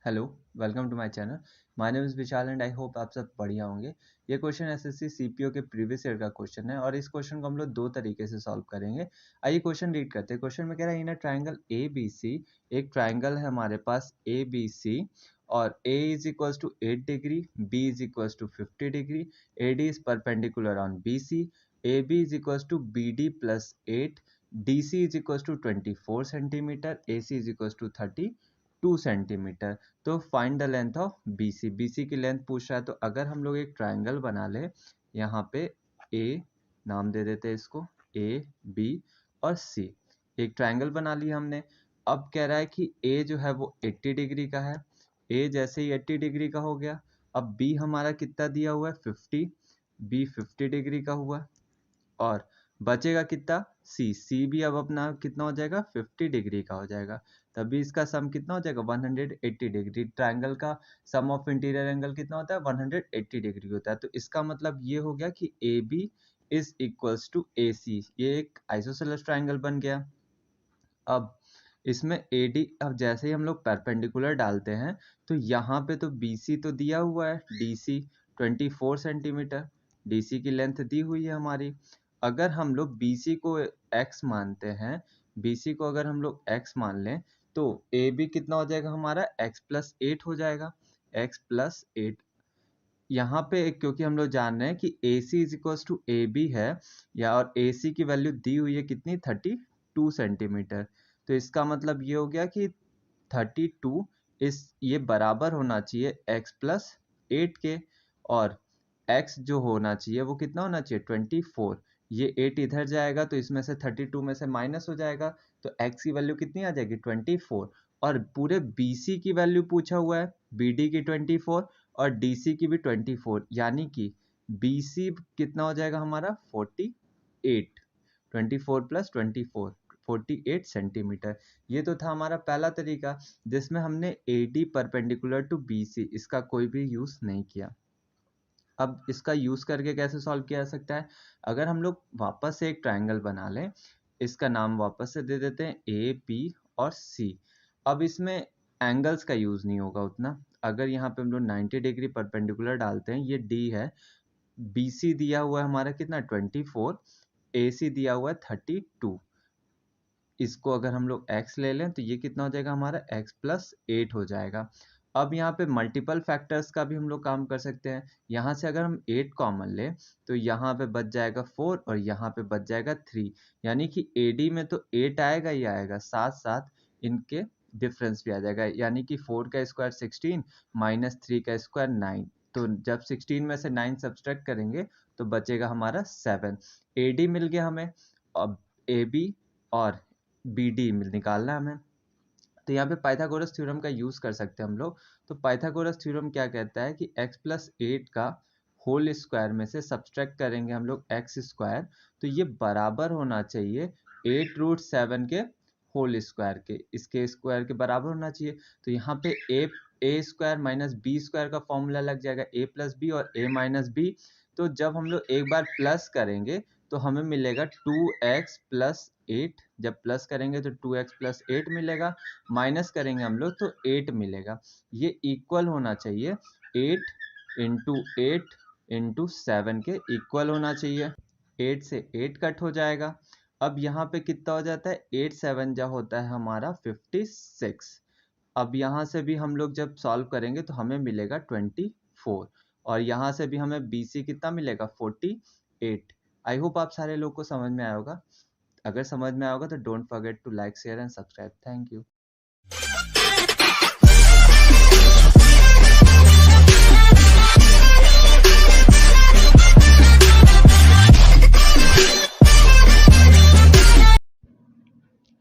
Hello, welcome to my channel. My name is Vishal and I hope आप सब बढ़िया होंगे। ये क्वेश्चन एसएससी सीपीओ के प्रीवियस ईयर का क्वेश्चन है और इस क्वेश्चन को हम लोग दो तरीके से सॉल्व करेंगे। आइए क्वेश्चन रीड करते हैं। क्वेश्चन में कह रहा है इन a triangle A B C, एक ट्रायंगल है हमारे पास ए बी सी और a is equals to 8 degree, b is equals to 50 degree, AD is perpendicular on BC, AB is equals to BD plus 8, DC is equals to 24 centimetre, AC is equals to 32 centimetre. तो find the length of BC। BC की length पूछ रहा है, तो अगर हम लोग एक ट्रायंगल बना ले, यहाँ पे A नाम दे देते हैं इसको, A B और C। एक ट्रायंगल बना लिया हमने। अब कह रहा है कि A जो है वो 80 डिग्री का है। A जैसे ही 80 डिग्री का हो गया, अब B हमारा कितना दिया हुआ है 50, B 50 डिग्री का हुआ और बचेगा कितना C भी अब अपना कितना हो जाएगा 50 डिग्री का हो जाएगा। तभी इसका सम कितना हो जाएगा 180 डिग्री। ट्रायंगल का सम ऑफ इंटीरियर एंगल कितना होता है 180 डिग्री होता है। तो इसका मतलब ये हो गया कि AB is equals to AC। ये एक आइसोसेलेस ट्रायंगल बन गया। अब इसमें AD, अब जैसे ही हम लोग परपेंडिकुलर डालते हैं तो यहाँ पे तो BC तो दिया हुआ है, DC 24 सेंटीमीटर, DC की लेंथ दी हुई है हमारी। अगर हम लोग BC को x मानते हैं, BC को अगर हम लोग x मान लें तो AB कितना हो जाएगा हमारा x प्लस 8 हो जाएगा, x प्लस 8। यहाँ पे क्योंकि हम लोग जान रहे हैं कि AC is equals to AB है या, और AC की वैल्यू दी हुई है कितनी 32 सेंटीमीटर। तो इसका मतलब ये हो गया कि 32 ये बराबर होना चाहिए x प्लस 8 के, और x जो होना चाहिए वो कितना होना चाहिए 24। ये 8 इधर जाएगा तो इसमें से 32 में से माइनस हो जाएगा, तो x की वैल्यू कितनी आ जाएगी 24। और पूरे BC की वैल्यू पूछा हुआ है, BD की 24 और DC की भी 24, यानी कि BC कितना हो जाएगा हमारा 48, 24 प्लस 24 48 सेंटीमीटर। ये तो था हमारा पहला तरीका जिसमें हमने AD परपेंडिकुलर टू BC, इसका कोई भी यूज नहीं किया। अब इसका यूज करके कैसे सॉल्व किया जा सकता है, अगर हम लोग वापस से एक ट्रायंगल बना लें, इसका नाम वापस से दे देते हैं AB और C। अब इसमें एंगल्स का यूज नहीं होगा उतना। अगर यहाँ पे हम लोग 90 डिग्री परपेंडिकुलर डालते हैं, ये D है, BC दिया हुआ है हमारा कितना 24, AC दिया हुआ है 32। इसको अगर हम लोग x ले लें तो ये कितना हो जाएगा हमारा x प्लस 8 हो जाएगा। अब यहाँ पे मल्टीपल फैक्टर्स का भी हम लोग काम कर सकते हैं। यहाँ से अगर हम 8 कॉमन लें तो यहाँ पे बच जाएगा 4 और यहाँ पे बच जाएगा 3, यानी कि AD में तो 8 आएगा ही आएगा, साथ साथ इनके डिफरेंस भी आ जाएगा, यानी कि 4 का स्क्वायर 16 माइनस 3 का स्क्वायर 9। तो जब 16 में से 9 सब्सट्रैक्ट करेंगे तो बचेगा हमारा 7। AD मिल गया हमें, अब AB और BD निकालना है हमें। तो यहाँ पे पाइथागोरस थ्योरम का यूज कर सकते हैं हम लोग। तो पाइथागोरस थ्योरम क्या कहता है कि x प्लस 8 का होल स्क्वायर में से सब्सट्रैक्ट करेंगे हम लोग x स्क्वायर, तो ये बराबर होना चाहिए 8√7 के होल स्क्वायर के, इसके स्क्वायर के बराबर होना चाहिए। तो यहाँ पे a square minus b square का फॉर्मूला लग जाएगा a प्लस बी और a माइनस बी। तो जब हम लोग एक बार प्लस करेंगे तो हमें मिलेगा 2x प्लस 8, जब प्लस करेंगे तो 2x प्लस 8 मिलेगा, माइनस करेंगे हम लोग तो 8 मिलेगा। ये इक्वल होना चाहिए 8 इंटू 8 इंटू 7 के इक्वल होना चाहिए। 8 से 8 कट हो जाएगा। अब यहाँ पे कितना हो जाता है 8 7 जा होता है हमारा 56। अब यहाँ से भी हम लोग जब सॉल्व करेंगे तो हमें मिलेगा 24 और यहाँ से भी हमें BC कितना मिलेगा 48। आई होप आप सारे लोग को समझ में आया होगा। अगर समझ में आया होगा तो don't forget to like share and subscribe. Thank you.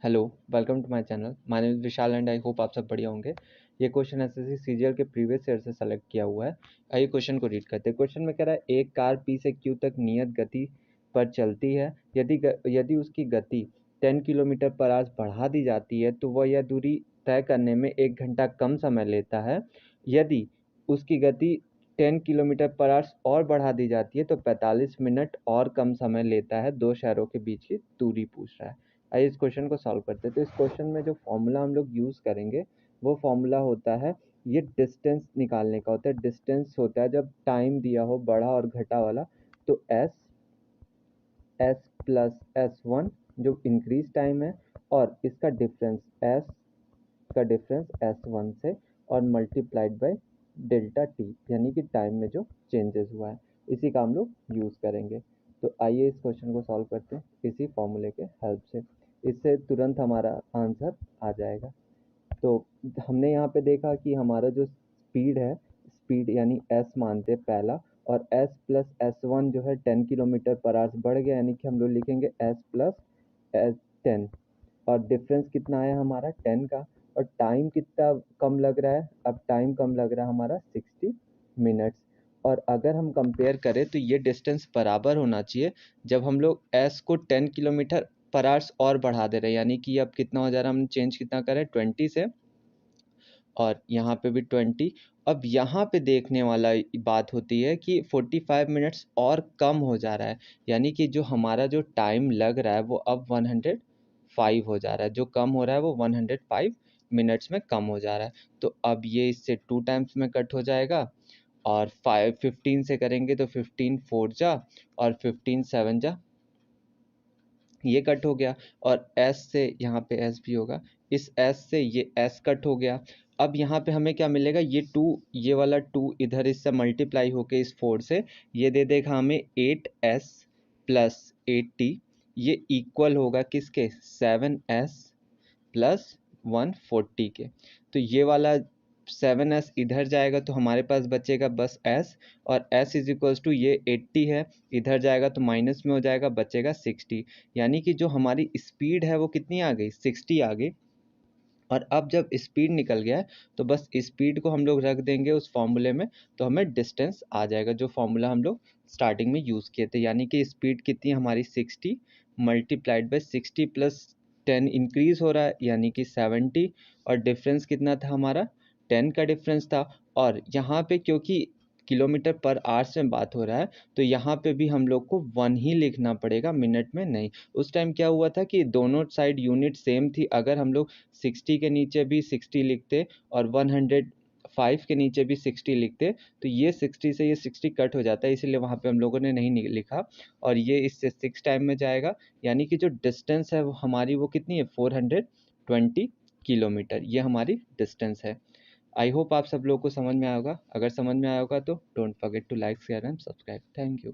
Hello, welcome to my channel. My name is Vishal and I hope आप सब बढ़िया होंगे। ये क्वेश्चन एसएससी सीजीएल के प्रीवियस ईयर से सेलेक्ट किया हुआ है। आइए क्वेश्चन को रीड करते हैं। क्वेश्चन में कह रहा है एक कार P से Q तक नियत गति पर चलती है। यदि उसकी गति 10 किलोमीटर पर आवर बढ़ा दी जाती है तो वह यह दूरी तय करने में 1 घंटा कम समय लेता है। यदि उसकी गति 10 किलोमीटर पर आवर और बढ़ा दी जाती है तो 45 मिनट और कम समय लेता है। दो शहरों के बीच की दूरी पूछ रहा है। आइए इस क्वेश्चन को सॉल्व करते हैं। तो इस क्वेश्चन में जो फॉर्मूला हम लोग यूज़ करेंगे वो फॉर्मूला होता है ये डिस्टेंस निकालने का होता है। डिस्टेंस होता है जब टाइम दिया हो बढ़ा और घटा वाला, तो एस प्लस S1 जो इंक्रीज टाइम है, और इसका डिफरेंस एस का डिफरेंस S1 से, और मल्टीप्लाइड बाय डेल्टा टी, यानी कि टाइम में जो चेंजेस हुआ है, इसी का हम लोग यूज़ करेंगे। तो आइए इस क्वेश्चन को सॉल्व करते हैं इसी फॉर्मूले के हेल्प से। इससे तुरंत हमारा आंसर आ जाएगा। तो हमने यहाँ पे देखा कि हमारा जो स्पीड यानी एस मानते हैं पहला, और एस प्लस S1 जो है 10 किलोमीटर पर आवर्स बढ़ गया, यानी कि हम लोग लिखेंगे एस प्लस एस 10, और डिफरेंस कितना आया हमारा 10 का, और टाइम कितना कम लग रहा है, अब टाइम कम लग रहा है हमारा 60 मिनट्स। और अगर हम कंपेयर करें तो ये डिस्टेंस बराबर होना चाहिए जब हम लोग एस को 10 किलोमीटर पर आवर्स और बढ़ा दे रहे हैं, यानी कि अब कितना हो जा रहा है, हम चेंज कितना करें 20 से, और यहाँ पे भी 20। अब यहाँ पे देखने वाला बात होती है कि 45 मिनट्स और कम हो जा रहा है, यानी कि जो हमारा जो टाइम लग रहा है वो अब 105 हो जा रहा है, जो कम हो रहा है वो 105 मिनट्स में कम हो जा रहा है। तो अब ये इससे 2 टाइम्स में कट हो जाएगा, और 15 से करेंगे तो 15 4 जा, और 15 7 जा, ये कट हो गया, और S से यहाँ पे S भी होगा, इस S से ये S कट हो गया। अब यहाँ पे हमें क्या मिलेगा, ये 2, ये वाला 2 इधर इससे मल्टीप्लाई होके इस 4 से ये दे देगा हमें 8S प्लस 8T, ये इक्वल होगा किसके, 7S प्लस 140 के। तो ये वाला 7S इधर जाएगा तो हमारे पास बचेगा बस S, और S इज इक्वल्स टू ये 80 है, इधर जाएगा तो माइनस में हो जाएगा, बचेगा 60, यानी कि जो हमारी स्पीड है वो कितनी आ गई, 60 आ गई। और अब जब स्पीड निकल गया है तो बस स्पीड को हम लोग रख देंगे उस फॉर्मूले में, तो हमें डिस्टेंस आ जाएगा जो फॉर्मूला हम लोग स्टार्टिंग में यूज़ किए थे, यानी कि स्पीड कितनी हमारी 60 मल्टीप्लाइड बाय 60 प्लस 10 इंक्रीज हो रहा है, यानी कि 70, और डिफरेंस कितना था हमारा 10 का डिफरेंस था। और यहाँ पे क्योंकि किलोमीटर पर आवर्स में बात हो रहा है, तो यहाँ पे भी हम लोग को 1 ही लिखना पड़ेगा, मिनट में नहीं। उस टाइम क्या हुआ था कि दोनों साइड यूनिट सेम थी, अगर हम लोग 60 के नीचे भी 60 लिखते और 105 के नीचे भी 60 लिखते, तो ये 60 से ये 60 कट हो जाता है, इसलिए वहाँ पे हम लोगों ने नहीं लिखा, और ये इससे 6 टाइम में जाएगा, यानी कि जो डिस्टेंस है वो हमारी वो कितनी है, 420 किलोमीटर, ये हमारी डिस्टेंस है। आई होप आप सब लोगों को समझ में आया होगा। अगर समझ में आया होगा तो don't forget to like, share and subscribe. Thank you.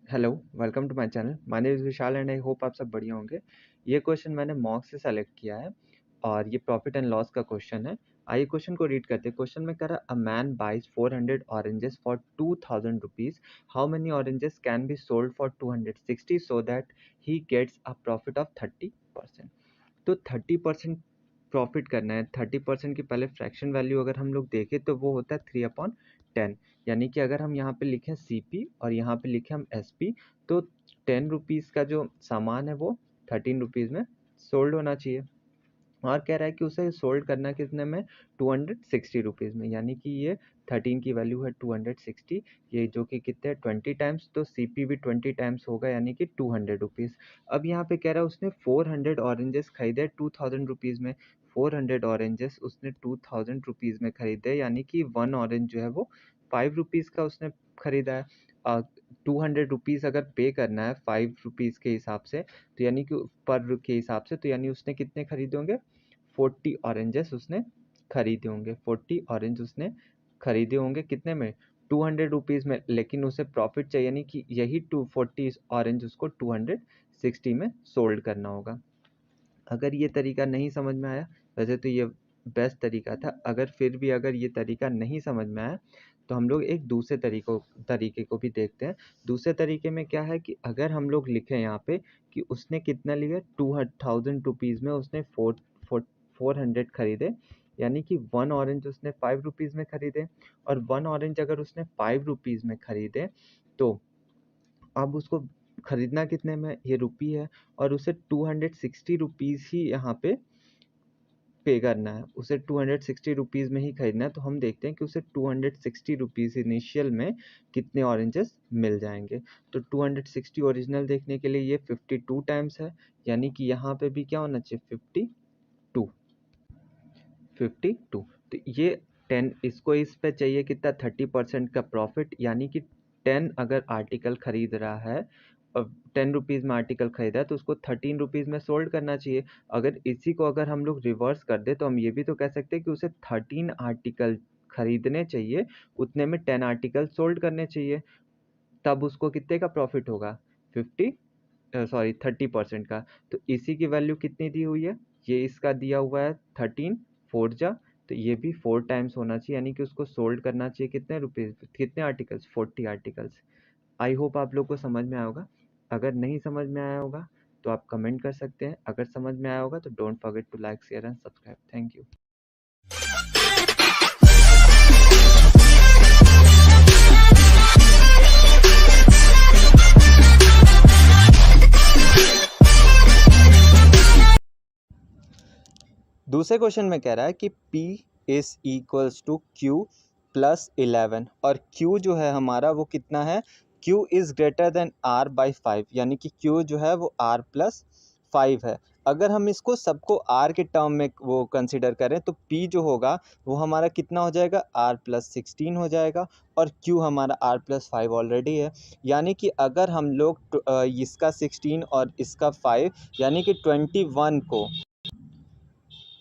Hello, welcome to my channel. My name is Vishal and I hope आप सब बढ़िया होंगे। ये क्वेश्चन मैंने मॉक से सेलेक्ट किया है, और ये प्रॉफिट एंड लॉस का क्वेश्चन है। आइए क्वेश्चन को रीड करते हैं। क्वेश्चन में कह रहा, a man buys 400 oranges for 2000 rupees, how many oranges can be sold for 260 so that he gets a profit of 30%। तो 30% प्रॉफिट करना है। 30% की पहले फ्रैक्शन वैल्यू अगर हम लोग देखें तो वो होता है 3/10, यानी कि अगर हम यहाँ पे लिखें CP और यहाँ पे लिखें हम SP, तो 10 रुपीज़ का जो सामान है वो 13 रुपीज़ में सोल्ड होना चाहिए। और कह रहा है कि उसे सोल्ड करना कितने में, 260 रुपीज़ में, यानी कि ये 13 की वैल्यू है 260, ये जो कि कितने 20 टाइम्स, तो CP भी 20 टाइम्स होगा, यानी कि 200 रुपीज़। अब यहाँ पे कह रहा है उसने 400 ऑरेंजेस खरीदे 2000 रुपीज़ में। 400 ऑरेंजेस उसने 2000 रुपीज़ में खरीदे, यानी कि 1 ऑरेंज जो है वो 5 रुपीज़ का उसने खरीदा है। 200 रुपीज़ अगर पे करना है 5 रुपीज़ के हिसाब से, तो यानी कि पर के हिसाब से, तो यानी उसने कितने खरीदे होंगे, 40 ऑरेंजेस उसने खरीदे होंगे। 40 ऑरेंज उसने खरीदे होंगे कितने में, 200 रुपीज़ में, लेकिन उसे प्रॉफिट चाहिए, यानी कि यही 240 ऑरेंज उसको 260 में सोल्ड करना होगा। अगर ये तरीका नहीं समझ में आया, वैसे तो ये बेस्ट तरीका था, अगर फिर भी अगर ये तरीका नहीं समझ में आया तो हम लोग एक दूसरे तरीके को भी देखते हैं। दूसरे तरीके में क्या है कि अगर हम लोग लिखें यहाँ पे कि उसने कितना लिया, 2000 रुपीज़ में उसने 400 खरीदे, यानी कि 1 ऑरेंज उसने 5 रुपीज़ में खरीदे, और 1 ऑरेंज अगर उसने 5 रुपीज़ में खरीदे, तो अब उसको खरीदना कितने में, ये रुपी है, और उसे 260 रुपीज़ ही यहाँ पे पे करना है, उसे 260 रुपीज़ में ही खरीदना है, तो हम देखते हैं कि उसे 260 रुपीज़ इनिशियल में कितने ऑरेंजेस मिल जाएंगे। तो 260 ओरिजिनल देखने के लिए ये 52 टाइम्स है, यानी कि यहाँ पे भी क्या होना चाहिए 52 52। तो ये 10, इसको इस पे चाहिए कितना 30% का प्रॉफिट, यानी कि 10 अगर आर्टिकल खरीद रहा है और 10 रुपीज़ में आर्टिकल खरीदा है तो उसको 13 रुपीज़ में सोल्ड करना चाहिए। अगर इसी को अगर हम लोग रिवर्स कर दे तो हम ये भी तो कह सकते हैं कि उसे 13 आर्टिकल खरीदने चाहिए, उतने में 10 आर्टिकल सोल्ड करने चाहिए, तब उसको कितने का प्रॉफिट होगा 30% का। तो इसी की वैल्यू कितनी दी हुई है, ये इसका दिया हुआ है 13 4 जा, तो ये भी 4 टाइम्स होना चाहिए, यानी कि उसको सोल्ड करना चाहिए कितने रुपीज़, कितने आर्टिकल्स 40 आर्टिकल्स। आई होप आप लोग को समझ में आया होगा। अगर नहीं समझ में आया होगा तो आप कमेंट कर सकते हैं, अगर समझ में आया होगा तो don't forget to like share and subscribe. Thank you. दूसरे क्वेश्चन में कह रहा है कि P is equals to Q plus 11 और Q जो है हमारा वो कितना है, Q is greater than R by 5, यानी कि Q जो है वो R प्लस 5 है। अगर हम इसको सबको R के टर्म में वो कंसिडर करें तो P जो होगा वो हमारा कितना हो जाएगा, R प्लस 16 हो जाएगा, और Q हमारा R प्लस 5 ऑलरेडी है, यानी कि अगर हम लोग इसका 16 और इसका 5 यानी कि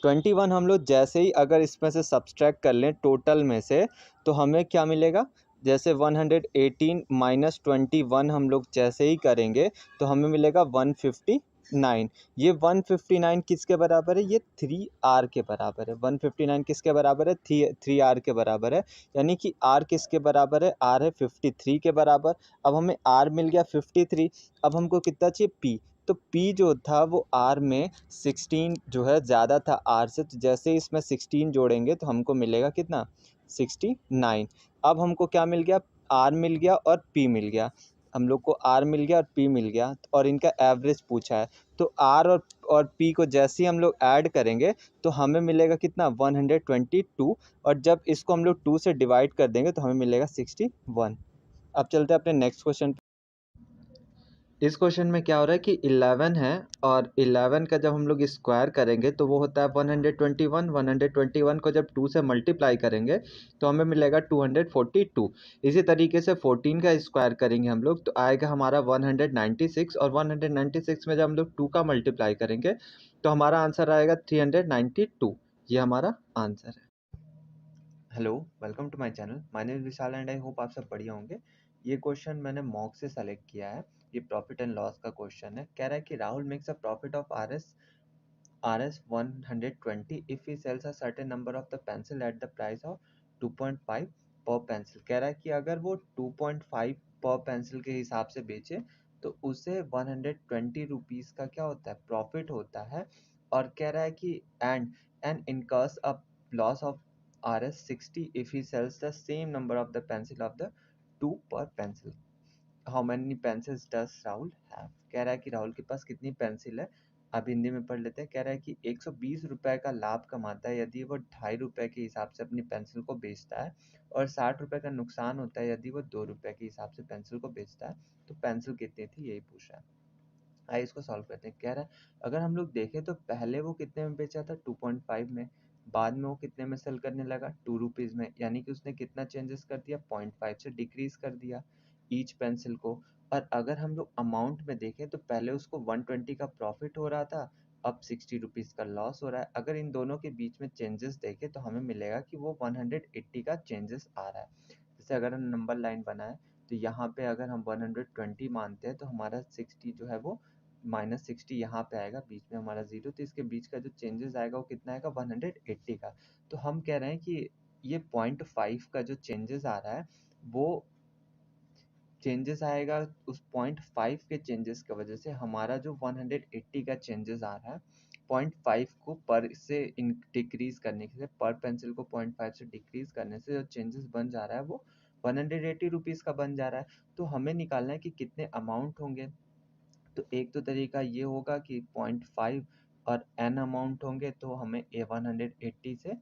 21 हम लोग जैसे ही अगर इसमें से सब्सट्रैक्ट कर लें टोटल में से, तो हमें क्या मिलेगा, जैसे 118 माइनस 21 हम लोग जैसे ही करेंगे तो हमें मिलेगा 159। ये 159 किसके बराबर है, ये 3R के बराबर है। 159 किसके बराबर है, 3R के बराबर है, यानी कि R किसके बराबर है, R है 53 के बराबर। अब हमें R मिल गया 53, अब हमको कितना चाहिए P, तो P जो था वो R में 16 जो है ज़्यादा था R से, तो जैसे ही इसमें 16 जोड़ेंगे तो हमको मिलेगा कितना 69। अब हमको क्या मिल गया, R मिल गया और P मिल गया, हम लोग को R मिल गया और P मिल गया, और इनका एवरेज पूछा है। तो R और P को जैसे ही हम लोग ऐड करेंगे तो हमें मिलेगा कितना 122, और जब इसको हम लोग 2 से डिवाइड कर देंगे तो हमें मिलेगा 61। अब चलते हैं अपने नेक्स्ट क्वेश्चन। इस क्वेश्चन में क्या हो रहा है कि 11 है और 11 का जब हम लोग स्क्वायर करेंगे तो वो होता है 121। 121 को जब 2 से मल्टीप्लाई करेंगे तो हमें मिलेगा 242। इसी तरीके से 14 का स्क्वायर करेंगे हम लोग तो आएगा हमारा 196, और 196 में जब हम लोग 2 का मल्टीप्लाई करेंगे तो हमारा आंसर आएगा 392। ये हमारा आंसर है। Hello, welcome to my channel. My name is Vishal and I hope आप सब बढ़िया होंगे। ये क्वेश्चन मैंने मॉक से सेलेक्ट किया है। ये प्रॉफिट एंड लॉस का क्वेश्चन है। कह रहा है कि Rahul makes a profit of RS 120 if he sells a certain number of the pencil at the price of 2.5 per pencil। कह रहा है कि अगर वो 2.5 पर पेंसिल के हिसाब से बेचे तो उसे 120 रुपीज़ का क्या होता है, प्रॉफिट होता है। और कह रहा है कि and incurs a loss of RS 60 if he sells the same number of the pencil of the 2 per pencil। How many pencils does Rahul have. कह रहा है कि राहुल के पास कितनी पेंसिल है। अब हिंदी में पढ़ लेते हैं। कह रहा है कि 120 रुपए का लाभ कमाता है यदि वो 2.5 रुपए के हिसाब से अपनी पेंसिल को बेचता है, और 60 रुपए का नुकसान होता है यदि वो 2 रुपए के हिसाब से पेंसिल को बेचता है। तो पेंसिल कितनी थी यही पूछ रहा है। आइए इसको सॉल्व करते हैं। कह रहा है अगर हम लोग देखें तो पहले वो कितने में बेचा था 2.5 में, बाद में वो कितने में सेल करने लगा 2 रुपीज़ में, यानी कि उसने कितना चेंजेस कर दिया 0.5 से डिक्रीज कर दिया ईच पेंसिल को। और अगर हम लोग अमाउंट में देखें तो पहले उसको 120 का प्रॉफिट हो रहा था, अब 60 रुपीज़ का लॉस हो रहा है। अगर इन दोनों के बीच में चेंजेस देखें तो हमें मिलेगा कि वो 180 का चेंजेस आ रहा है। जैसे अगर हम नंबर लाइन बनाए तो यहाँ पे अगर हम 120 मानते हैं तो हमारा 60 जो है वो -60 यहाँ पे आएगा, बीच में हमारा 0, तो इसके बीच का जो चेंजेस आएगा वो कितना आएगा 180 का। तो हम कह रहे हैं कि ये 0.5 का जो चेंजेस आ रहा है वो चेंजेस आएगा उस 0.5 के चेंजेस की वजह से। हमारा जो 180 का चेंजेस आ रहा है 0.5 को पर से डिक्रीज करने से, पर पेंसिल को 0.5 से डिक्रीज करने से जो चेंजेस बन जा रहा है वो 180 रुपीज़ का बन जा रहा है। तो हमें निकालना है कि कितने अमाउंट होंगे। तो एक तो तरीका ये होगा कि 0.5 और n अमाउंट होंगे तो हमें ए 180 से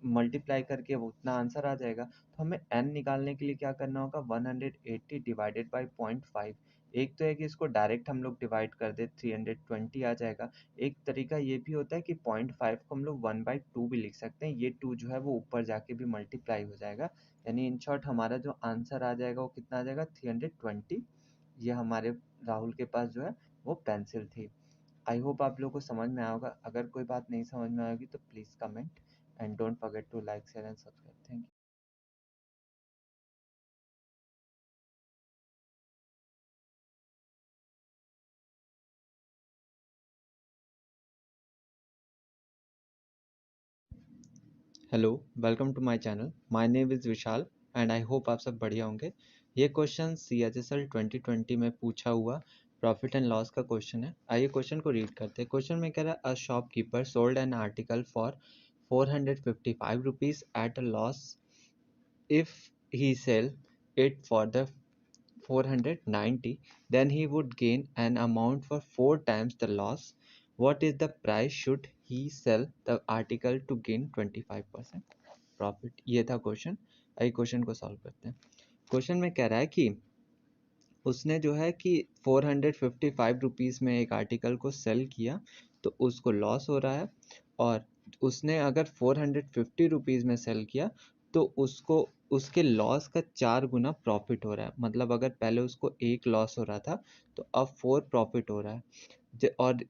मल्टीप्लाई करके वो उतना आंसर आ जाएगा। तो हमें n निकालने के लिए क्या करना होगा, 180 डिवाइडेड बाई 0.5। एक तो है कि इसको डायरेक्ट हम लोग डिवाइड कर दे 320 आ जाएगा। एक तरीका ये भी होता है कि 0.5 को हम लोग 1/2 भी लिख सकते हैं, ये 2 जो है वो ऊपर जाके भी मल्टीप्लाई हो जाएगा। यानी इन शॉर्ट हमारा जो आंसर आ जाएगा वो कितना आ जाएगा, 320। ये हमारे राहुल के पास जो है वो पेंसिल थी। आई होप आप लोगों को समझ में आया होगा। अगर कोई बात नहीं समझ में आएगी तो please comment and don't forget to like share and subscribe. Thank you. Hello, welcome to my channel. My name is Vishal and I hope आप सब बढ़िया होंगे। ये क्वेश्चन CHSL 2020 में पूछा हुआ प्रॉफिट एंड लॉस का क्वेश्चन है। आइए क्वेश्चन को रीड करते हैं। क्वेश्चन में कह रहा है, a shopkeeper sold an article for 455 rupees at a loss if he sell it for the 490, then he would gain an amount for 4 times the loss. What is the price should he sell the article to gain 25% profit? ये था question. आइए question को solve करते हैं। Question में कह रहा है कि उसने जो है कि 455 रुपीज़ में एक आर्टिकल को सेल किया तो उसको लॉस हो रहा है, और उसने अगर 450 रुपीज़ में सेल किया तो उसको उसके लॉस का 4 गुना प्रॉफिट हो रहा है। मतलब अगर पहले उसको 1 लॉस हो रहा था तो अब 4 प्रॉफिट हो रहा है। और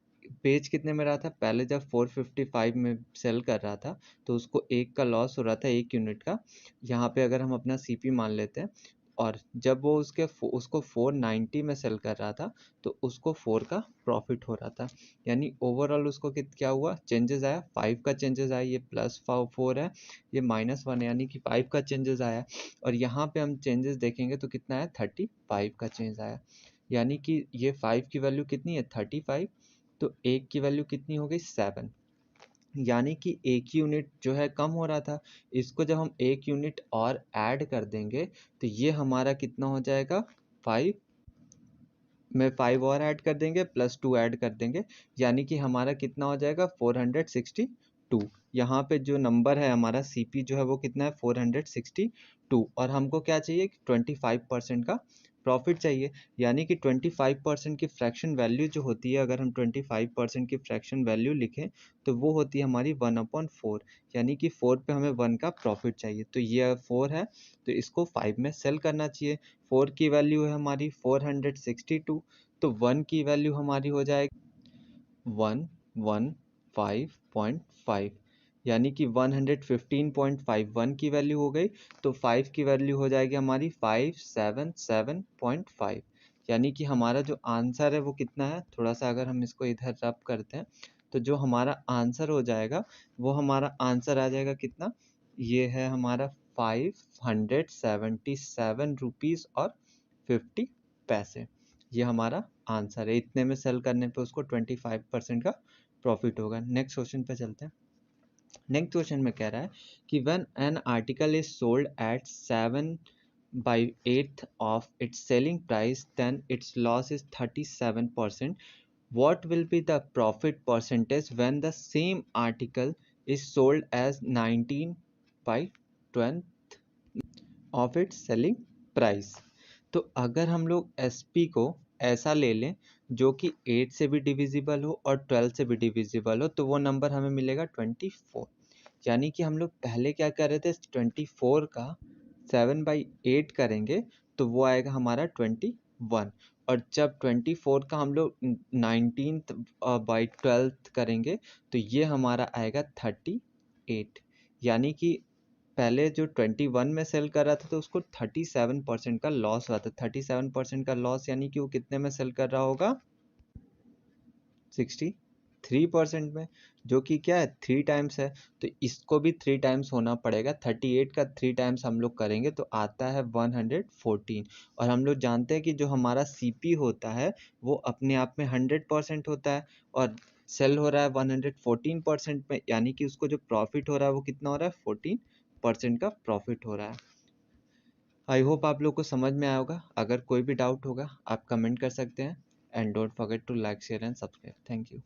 पेज कितने में रहा था, पहले जब 455 में सेल कर रहा था तो उसको 1 का लॉस हो रहा था, 1 यूनिट का। यहाँ पे अगर हम अपना CP मान लेते हैं, और जब वो उसको 490 में सेल कर रहा था तो उसको 4 का प्रॉफिट हो रहा था। यानी ओवरऑल उसको क्या हुआ, चेंजेस आया, 5 का चेंजेस आया। ये प्लस 4 है, ये -1 है, यानी कि 5 का चेंजेस आया। और यहाँ पे हम चेंजेस देखेंगे तो कितना है, 35 का चेंज आया। यानी कि ये 5 की वैल्यू कितनी है, 35। तो 1 की वैल्यू कितनी हो गई, 7। यानी कि 1 यूनिट जो है कम हो रहा था। इसको जब हम 1 यूनिट और ऐड कर देंगे तो ये हमारा कितना हो जाएगा, 5 में 5 और ऐड कर देंगे, प्लस 2 ऐड कर देंगे, यानी कि हमारा कितना हो जाएगा, 462। यहाँ पे जो नंबर है हमारा CP जो है वो कितना है, 462। और हमको क्या चाहिए, 25% का प्रॉफिट चाहिए। यानी कि 25% की फ्रैक्शन वैल्यू जो होती है, अगर हम 25% की फ्रैक्शन वैल्यू लिखें तो वो होती है हमारी 1/4। यानी कि 4 पे हमें 1 का प्रॉफिट चाहिए। तो ये 4 है तो इसको 5 में सेल करना चाहिए। 4 की वैल्यू है हमारी 462, तो 1 की वैल्यू हमारी हो जाएगी 115.5, यानी कि 115.5 1 की वैल्यू हो गई। तो 5 की वैल्यू हो जाएगी हमारी 577.5। यानी कि हमारा जो आंसर है वो कितना है, थोड़ा सा अगर हम इसको इधर रब करते हैं तो जो हमारा आंसर हो जाएगा वो हमारा आंसर आ जाएगा कितना, ये है हमारा 577 रुपीज़ और 50 पैसे। ये हमारा आंसर है। इतने में सेल करने पे उसको 25% का प्रॉफिट होगा। नेक्स्ट क्वेश्चन पे चलते हैं। नेक्स्ट क्वेश्चन में कह रहा है कि when an article is sold at 7/8 of its selling price then its loss is 37%। What will be the profit percentage when the same article is sold as 19/20 of its selling price? तो अगर हम लोग SP को ऐसा ले लें जो कि 8 से भी डिविजिबल हो और 12 से भी डिविजिबल हो तो वो नंबर हमें मिलेगा 24। यानी कि हम लोग पहले क्या कर रहे थे, 24 का 7/8 करेंगे तो वो आएगा हमारा 21। और जब 24 का हम लोग 19/12 करेंगे तो ये हमारा आएगा 38। यानी कि पहले जो 21 में सेल कर रहा था तो उसको 37% का लॉस हुआ था। 37% का लॉस यानी कि वो कितने में सेल कर रहा होगा, 63% में, जो कि क्या है, 3 टाइम्स है। तो इसको भी 3 टाइम्स होना पड़ेगा। 38 का 3 टाइम्स हम लोग करेंगे तो आता है 114। और हम लोग जानते हैं कि जो हमारा CP होता है वो अपने आप में 100% होता है, और सेल हो रहा है 114% में, यानी कि उसको जो प्रॉफिट हो रहा है वो कितना हो रहा है, 14% का प्रॉफिट हो रहा है। आई होप आप लोग को समझ में आया होगा। अगर कोई भी डाउट होगा आप कमेंट कर सकते हैं and don't forget to like share and subscribe. Thank you.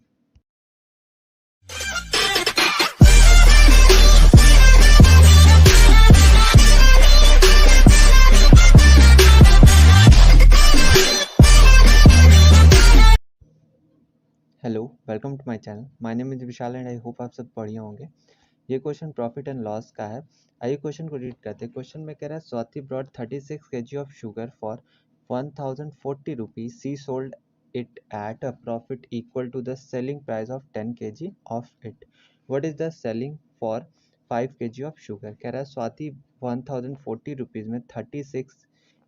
Hello, welcome to my channel. My name is Vishal and I hope आप सब बढ़िया होंगे। ये क्वेश्चन प्रॉफिट एंड लॉस का है। आइए क्वेश्चन को रीड करते हैं। क्वेश्चन में कह रहा है Swati brought 36 kg of sugar for 1040 rupees. She sold it at a profit equal to the selling price of 10 kg of it. What is the selling for 5 kg of sugar. कह रहा है Swati 1040 rupees में 36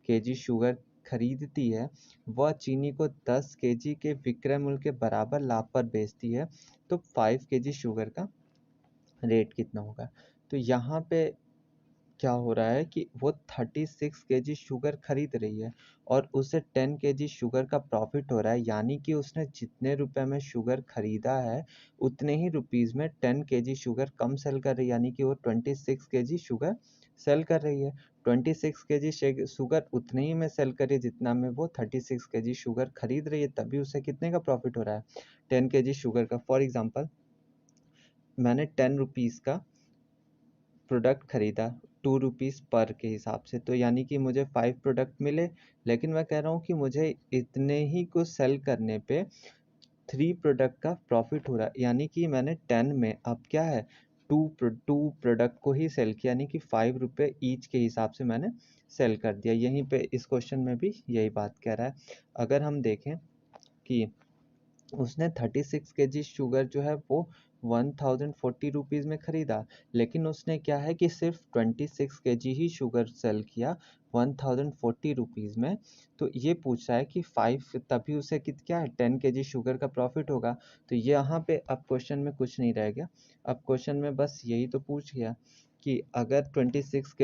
kg sugar खरीदती है। वह चीनी को 10 kg के विक्रय मूल्य के बराबर लाभ पर बेचती है, तो 5 kg शुगर का रेट कितना होगा। तो यहाँ पे क्या हो रहा है कि वो 36 kg शुगर खरीद रही है और उसे 10 kg शुगर का प्रॉफिट हो रहा है, यानी कि उसने जितने रुपए में शुगर खरीदा है उतने ही रुपीस में 10 kg शुगर कम सेल कर रही है, यानी कि वो 26 kg शुगर सेल कर रही है। 26 kg शुगर उतने ही में सेल कर रही है जितना में वो 36 kg शुगर खरीद रही है, तभी उसे कितने का प्रॉफिट हो रहा है, 10 kg शुगर का। फॉर एग्जाम्पल, मैंने 10 रुपीज़ का प्रोडक्ट खरीदा 2 रुपीज़ पर के हिसाब से, तो यानी कि मुझे 5 प्रोडक्ट मिले, लेकिन मैं कह रहा हूँ कि मुझे इतने ही को सेल करने पे 3 प्रोडक्ट का प्रॉफिट हो रहा है, यानी कि मैंने 10 में अब क्या है, टू प्रोडक्ट को ही सेल किया, यानी कि 5 रुपये ईच के हिसाब से मैंने सेल कर दिया। यहीं पे इस क्वेश्चन में भी यही बात कह रहा है। अगर हम देखें कि उसने 36 kg शुगर जो है वो 1040 रुपीज़ में ख़रीदा, लेकिन उसने क्या है कि सिर्फ 26 kg ही शुगर सेल किया 1040 रुपीज़ में। तो ये पूछ रहा है कि 5, तभी उसे क्या है 10 kg शुगर का प्रॉफिट होगा। तो यहाँ पे अब क्वेश्चन में कुछ नहीं रह गया। अब क्वेश्चन में बस यही तो पूछ गया कि अगर 26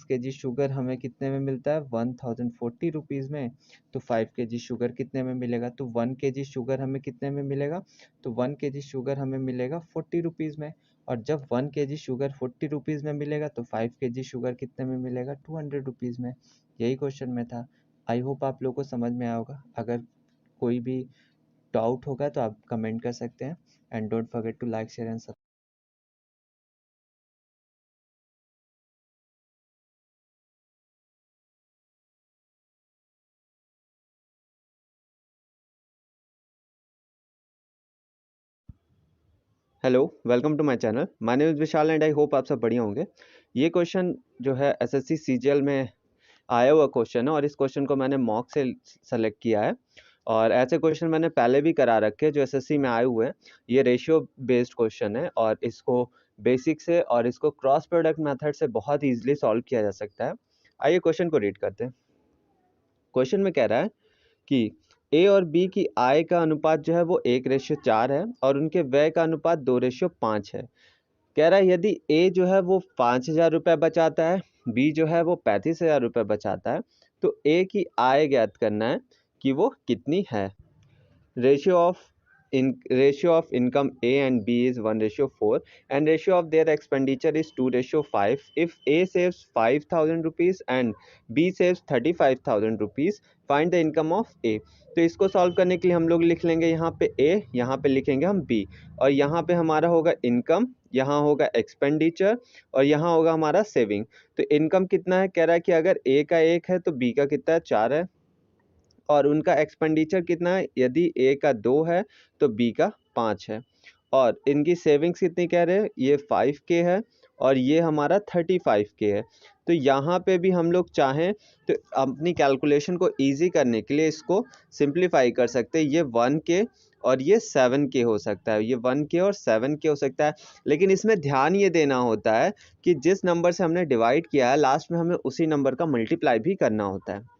kg शुगर हमें कितने में मिलता है 1040 रुपीज़ में, तो 5 kg शुगर कितने में मिलेगा, तो 1 kg शुगर हमें कितने में मिलेगा, तो 1 kg शुगर हमें मिलेगा 40 रुपीज़ में। और जब 1 kg शुगर 40 रुपीज़ में मिलेगा तो 5 kg शुगर कितने में मिलेगा, 200 रुपीज़ में। यही क्वेश्चन में था। आई होप आप लोगों को समझ में आया होगा। अगर कोई भी डाउट होगा तो आप कमेंट कर सकते हैं and don't forget to like, share and subscribe. Hello, welcome to my channel. My name is Vishal and I hope आप सब बढ़िया होंगे। ये क्वेश्चन जो है एसएससी सीजीएल में आया हुआ क्वेश्चन है और इस क्वेश्चन को मैंने मॉक से सेलेक्ट किया है और ऐसे क्वेश्चन मैंने पहले भी करा रखे हैं जो एसएससी में आए हुए हैं। ये रेशियो बेस्ड क्वेश्चन है और इसको बेसिक से और इसको क्रॉस प्रोडक्ट मेथड से बहुत ईजिली सॉल्व किया जा सकता है। आइए क्वेश्चन को रीड करते हैं। क्वेश्चन में कह रहा है कि ए और बी की आय का अनुपात जो है वो 1:4 है और उनके व्यय का अनुपात 2:5 है। कह रहा है यदि ए जो है वो 5,000 रुपये बचाता है, बी जो है वो 35,000 रुपये बचाता है, तो ए की आय ज्ञात करना है कि वो कितनी है। Ratio of income A and B is 1:4 and ratio of their expenditure is 2:5. If A saves 5,000 rupees and B saves 35,000 rupees, find the income of A. तो इसको सॉल्व करने के लिए हम लोग लिख लेंगे यहाँ पे A, यहाँ पे लिखेंगे हम B और यहाँ पे हमारा होगा इनकम, यहाँ होगा एक्सपेंडिचर और यहाँ होगा हमारा सेविंग। तो इनकम कितना है, कह रहा है कि अगर A का 1 है तो B का कितना है, 4 है और उनका एक्सपेंडिचर कितना है, यदि ए का 2 है तो बी का 5 है और इनकी सेविंग्स कितनी कह रहे हैं, ये 5K है और ये हमारा 35K है। तो यहाँ पे भी हम लोग चाहें तो अपनी कैलकुलेशन को इजी करने के लिए इसको सिंप्लीफाई कर सकते हैं। ये 1K और ये 7K हो सकता है, ये 1K और 7K हो सकता है, लेकिन इसमें ध्यान ये देना होता है कि जिस नंबर से हमने डिवाइड किया है लास्ट में हमें उसी नंबर का मल्टीप्लाई भी करना होता है।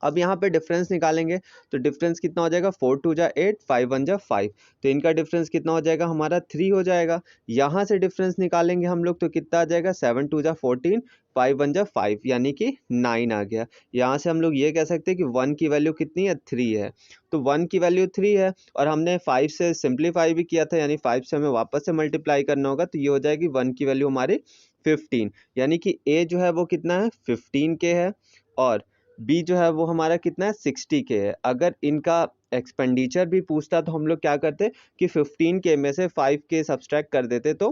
अब यहाँ पे डिफरेंस निकालेंगे तो डिफरेंस कितना हो जाएगा, 4 2 जा 8, 5 1 जा 5, तो इनका डिफरेंस कितना हो जाएगा, हमारा 3 हो जाएगा। यहाँ से डिफरेंस निकालेंगे हम लोग तो कितना आ जाएगा, 7 2 जा 14, 5 1 जा 5, यानी कि 9 आ गया। यहाँ से हम लोग ये कह सकते हैं कि 1 की वैल्यू कितनी है, 3 है। तो 1 की वैल्यू 3 है और हमने 5 से सिंप्लीफाई भी किया था, यानी 5 से हमें वापस से मल्टीप्लाई करना होगा, तो ये हो जाएगी 1 की वैल्यू हमारी 15, यानी कि ए जो है वो कितना है, 15K है और बी जो है वो हमारा कितना है, 60K है। अगर इनका एक्सपेंडिचर भी पूछता तो हम लोग क्या करते कि 15K में से 5K सब्सट्रैक्ट कर देते तो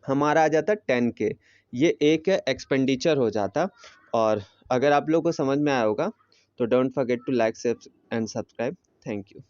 हमारा आ जाता 10K। ये एक एक्सपेंडिचर हो जाता। और अगर आप लोग को समझ में आया होगा तो don't forget to like, share and subscribe. Thank you.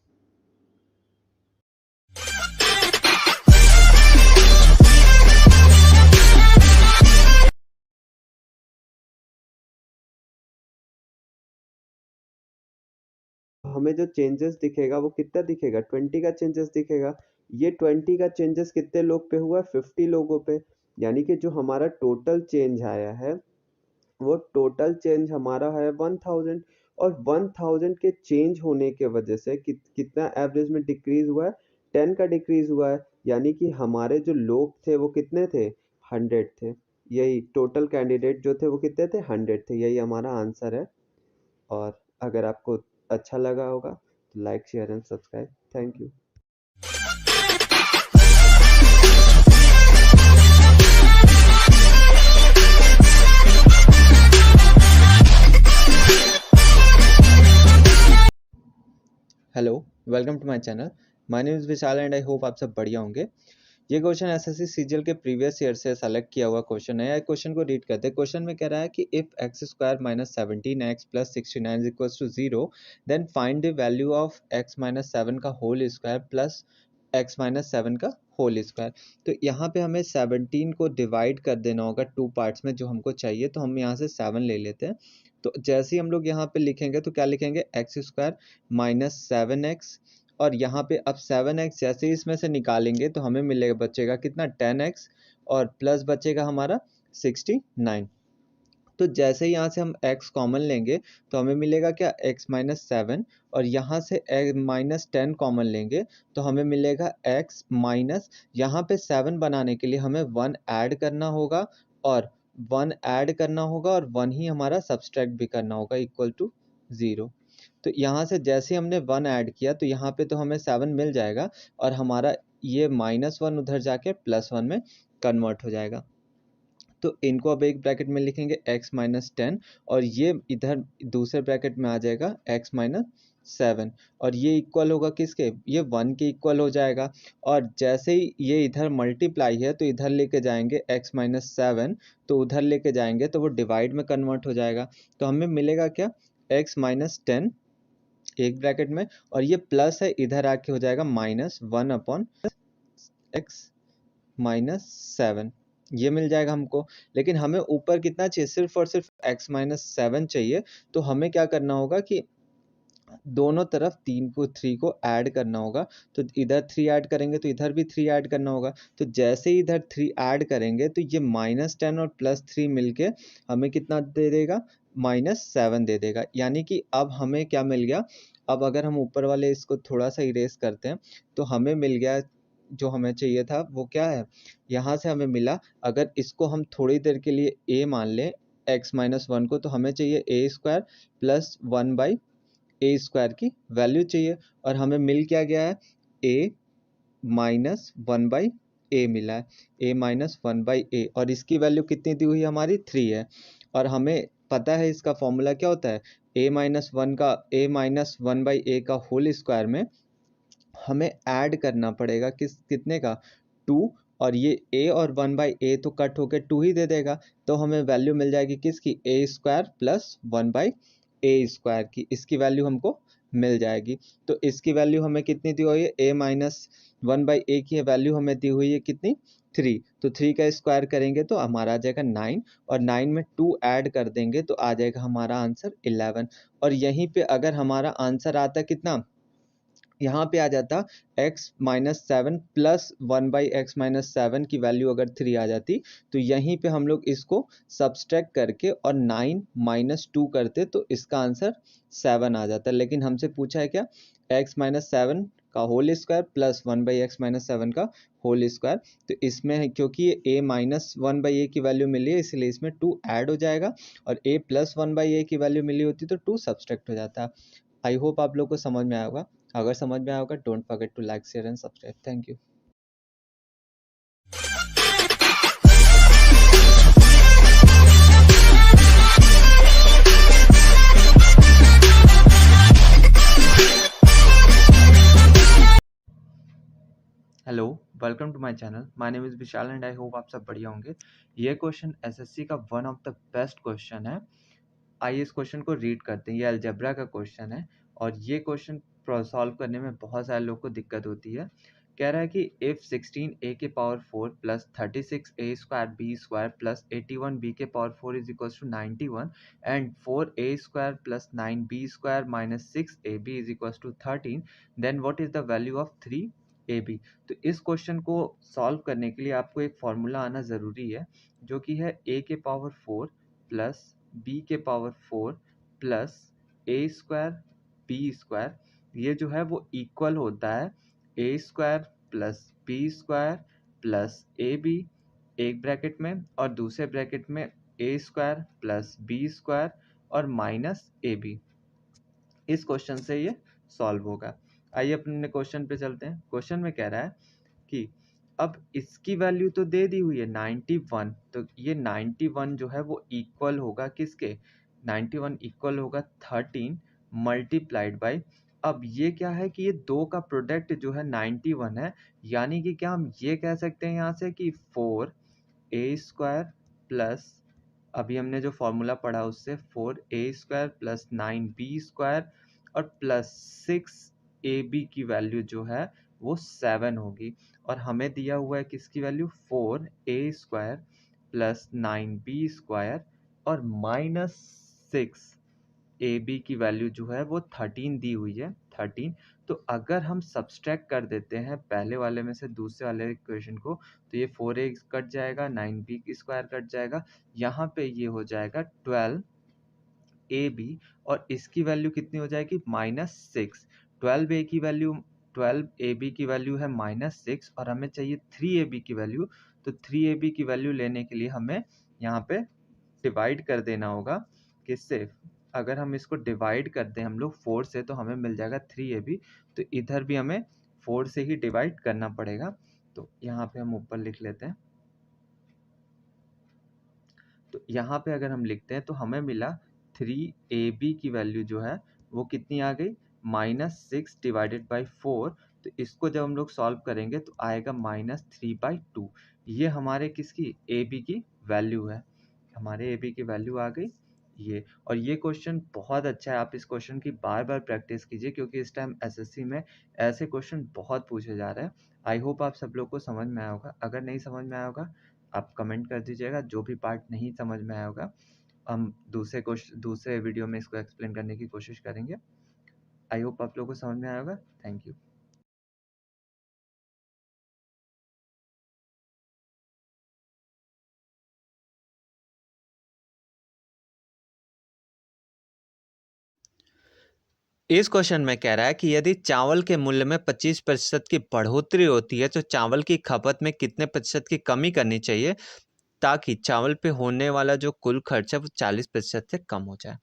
हमें जो चेंजेस दिखेगा वो कितना दिखेगा, 20 का चेंजेस दिखेगा। ये 20 का चेंजेस कितने लोग पे हुआ, 50 लोगों पे। यानी कि जो हमारा टोटल चेंज आया है वो टोटल चेंज हमारा है 1000। और 1000 के चेंज होने के वजह से कितना एवरेज में डिक्रीज हुआ है, 10 का डिक्रीज हुआ है। यानी कि हमारे जो लोग थे वो कितने थे, 100 थे। यही टोटल कैंडिडेट जो थे वो कितने थे, 100 थे। यही हमारा आंसर है। और अगर आपको अच्छा लगा होगा तो like share and subscribe. Thank you. Hello, welcome to my channel. My name is Vishal and I hope आप सब बढ़िया होंगे। ये क्वेश्चन एसएससी सीजीएल के प्रीवियस ईयर से सेलेक्ट किया हुआ क्वेश्चन है। क्वेश्चन को रीड करते हैं। क्वेश्चन में कह रहा है कि if x square minus 17x plus 69 is equals to 0 then find the value of x minus 7 का whole square plus x minus 7 का होल स्क्वायर। तो यहाँ पे हमें 17 को डिवाइड कर देना होगा टू पार्ट्स में जो हमको चाहिए। तो हम यहाँ से 7 ले लेते हैं। तो जैसे ही हम लोग यहाँ पे लिखेंगे तो क्या लिखेंगे, एक्स स्क्वायर माइनस 7x और यहाँ पे अब 7x जैसे ही इसमें से निकालेंगे तो हमें मिलेगा, बचेगा कितना, 10x और प्लस बचेगा हमारा 69। तो जैसे ही यहाँ से हम x कॉमन लेंगे तो हमें मिलेगा क्या, x माइनस 7 और यहाँ से माइनस 10 कॉमन लेंगे तो हमें मिलेगा x माइनस, यहाँ पे 7 बनाने के लिए हमें 1 ऐड करना होगा और 1 ऐड करना होगा और 1 ही हमारा सब्सट्रैक्ट भी करना होगा इक्वल टू 0। तो यहाँ से जैसे हमने 1 ऐड किया तो यहाँ पे तो हमें 7 मिल जाएगा और हमारा ये -1 उधर जाके +1 में कन्वर्ट हो जाएगा। तो इनको अब एक ब्रैकेट में लिखेंगे x माइनस 10 और ये इधर दूसरे ब्रैकेट में आ जाएगा x माइनस 7 और ये इक्वल होगा किसके, ये 1 के इक्वल हो जाएगा। और जैसे ही ये इधर मल्टीप्लाई है तो इधर लेके जाएंगे x माइनस 7, तो उधर लेके जाएंगे तो वो डिवाइड में कन्वर्ट हो जाएगा। तो हमें मिलेगा क्या, x माइनस 10 एक ब्रैकेट में और ये प्लस है इधर आके हो जाएगा -1 अपॉन x माइनस 7, ये मिल जाएगा हमको। लेकिन हमें ऊपर कितना चाहिए, सिर्फ और सिर्फ x माइनस 7 चाहिए। तो हमें क्या करना होगा कि दोनों तरफ 3 को ऐड करना होगा। तो इधर 3 ऐड करेंगे तो इधर भी 3 ऐड करना होगा। तो जैसे ही इधर 3 ऐड करेंगे तो ये -10 और +3 मिलके हमें कितना दे देगा, -7 दे देगा। यानी कि अब हमें क्या मिल गया, अब अगर हम ऊपर वाले इसको थोड़ा सा इरेज करते हैं तो हमें मिल गया जो हमें चाहिए था वो क्या है, यहाँ से हमें मिला, अगर इसको हम थोड़ी देर के लिए a मान लें x माइनस 1 को, तो हमें चाहिए a square plus 1 by A square की वैल्यू चाहिए। और हमें मिल क्या गया है, a माइनस 1 बाई ए मिला है, a माइनस 1 बाई ए और इसकी वैल्यू कितनी दी हुई है हमारी, 3 है। और हमें पता है इसका फॉर्मूला क्या होता है, a माइनस 1 बाई ए का होल स्क्वायर में हमें ऐड करना पड़ेगा कितने का, 2। और ये a और 1 बाई ए तो कट होके 2 ही दे देगा। तो हमें वैल्यू मिल जाएगी किसकी, a square plus 1 by A square की, इसकी वैल्यू हमको मिल जाएगी। तो इसकी वैल्यू हमें कितनी दी हुई है, a माइनस 1 बाई ए की वैल्यू हमें दी हुई है कितनी, 3। तो 3 का स्क्वायर करेंगे तो हमारा आ जाएगा 9 और 9 में 2 ऐड कर देंगे तो आ जाएगा हमारा आंसर 11। और यहीं पे अगर हमारा आंसर आता कितना, यहाँ पे आ जाता x minus 7 plus 1 by x minus 7 की वैल्यू अगर 3 आ जाती, तो यहीं पे हम लोग इसको सब्सट्रैक्ट करके और 9 माइनस 2 करते तो इसका आंसर 7 आ जाता। लेकिन हमसे पूछा है क्या, x माइनस 7 का whole square plus 1 by x minus 7 का होल स्क्वायर। तो इसमें है क्योंकि ये a माइनस 1 बाई ए की वैल्यू मिली है इसलिए इसमें 2 ऐड हो जाएगा और a प्लस 1 बाई ए की वैल्यू मिली होती तो 2 सब्सट्रैक्ट हो जाता। आई होप आप लोग को समझ में आया होगा। अगर समझ में आया होगा don't forget to like share and subscribe. Thank you. Hello, welcome to my channel. My name is Vishal and I hope आप सब बढ़िया होंगे। ये क्वेश्चन एसएससी का one of the best question है। आइए इस क्वेश्चन को रीड करते हैं। ये अलजेब्रा का क्वेश्चन है और ये क्वेश्चन सॉल्व करने में बहुत सारे लोग को दिक्कत होती है। कह रहा है कि इफ 16a के power 4 plus 36a square B square plus 81b के power 4 is equal to 91 and 4a square plus 9b square minus 6ab is equal to 13, then what is the value of 3ab। तो इस question को solve करने के लिए आपको एक formula आना ज़रूरी है, जो कि है a के पावर 4 प्लस b के power 4 plus a square b square, ये जो है वो इक्वल होता है ए square plus B square plus a b एक ब्रैकेट में, और दूसरे ब्रैकेट में a square plus B square और माइनस ए बी। इस क्वेश्चन से ये सॉल्व होगा। आइए अपने क्वेश्चन पे चलते हैं। क्वेश्चन में कह रहा है कि अब इसकी वैल्यू तो दे दी हुई है 91, तो ये 91 जो है वो इक्वल होगा किसके, 91 इक्वल होगा 13 मल्टीप्लाइड बाई, अब ये क्या है कि ये दो का प्रोडक्ट जो है 91 है, यानी कि क्या हम ये कह सकते हैं यहाँ से कि 4a स्क्वायर प्लस, अभी हमने जो फॉर्मूला पढ़ा उससे 4a square plus 9b square और प्लस 6ab की वैल्यू जो है वो 7 होगी, और हमें दिया हुआ है किसकी value 4a square plus 9b square और माइनस 6ab की वैल्यू जो है वो 13 दी हुई है 13। तो अगर हम सब्सट्रैक्ट कर देते हैं पहले वाले में से दूसरे वाले इक्वेशन को, तो ये 4a कट जाएगा, 9b स्क्वायर कट जाएगा, यहाँ पे ये हो जाएगा 12ab और इसकी वैल्यू कितनी हो जाएगी -6। 12ab की वैल्यू है -6 और हमें चाहिए 3ab की वैल्यू, तो 3ab की वैल्यू लेने के लिए हमें यहाँ पे डिवाइड कर देना होगा किससे, अगर हम इसको डिवाइड कर दें हम लोग 4 से तो हमें मिल जाएगा 3ab, तो इधर भी हमें 4 से ही डिवाइड करना पड़ेगा। तो यहाँ पे हम ऊपर लिख लेते हैं, तो यहाँ पे अगर हम लिखते हैं तो हमें मिला 3ab की वैल्यू जो है वो कितनी आ गई -6 डिवाइडेड बाई 4, तो इसको जब हम लोग सॉल्व करेंगे तो आएगा -3/2। ये हमारे किसकी ab की वैल्यू है, हमारे ab की वैल्यू आ गई ये। और ये क्वेश्चन बहुत अच्छा है, आप इस क्वेश्चन की बार बार प्रैक्टिस कीजिए क्योंकि इस टाइम एसएससी में ऐसे क्वेश्चन बहुत पूछे जा रहे हैं। आई होप आप सब लोग को समझ में आया होगा, अगर नहीं समझ में आया होगा आप कमेंट कर दीजिएगा, जो भी पार्ट नहीं समझ में आया होगा हम दूसरे वीडियो में इसको एक्सप्लेन करने की कोशिश करेंगे। आई होप आप लोगों को समझ में आया होगा। Thank you. इस क्वेश्चन में कह रहा है कि यदि चावल के मूल्य में 25% की बढ़ोतरी होती है तो चावल की खपत में कितने प्रतिशत की कमी करनी चाहिए ताकि चावल पे होने वाला जो कुल खर्च है वो 40% से कम हो जाए।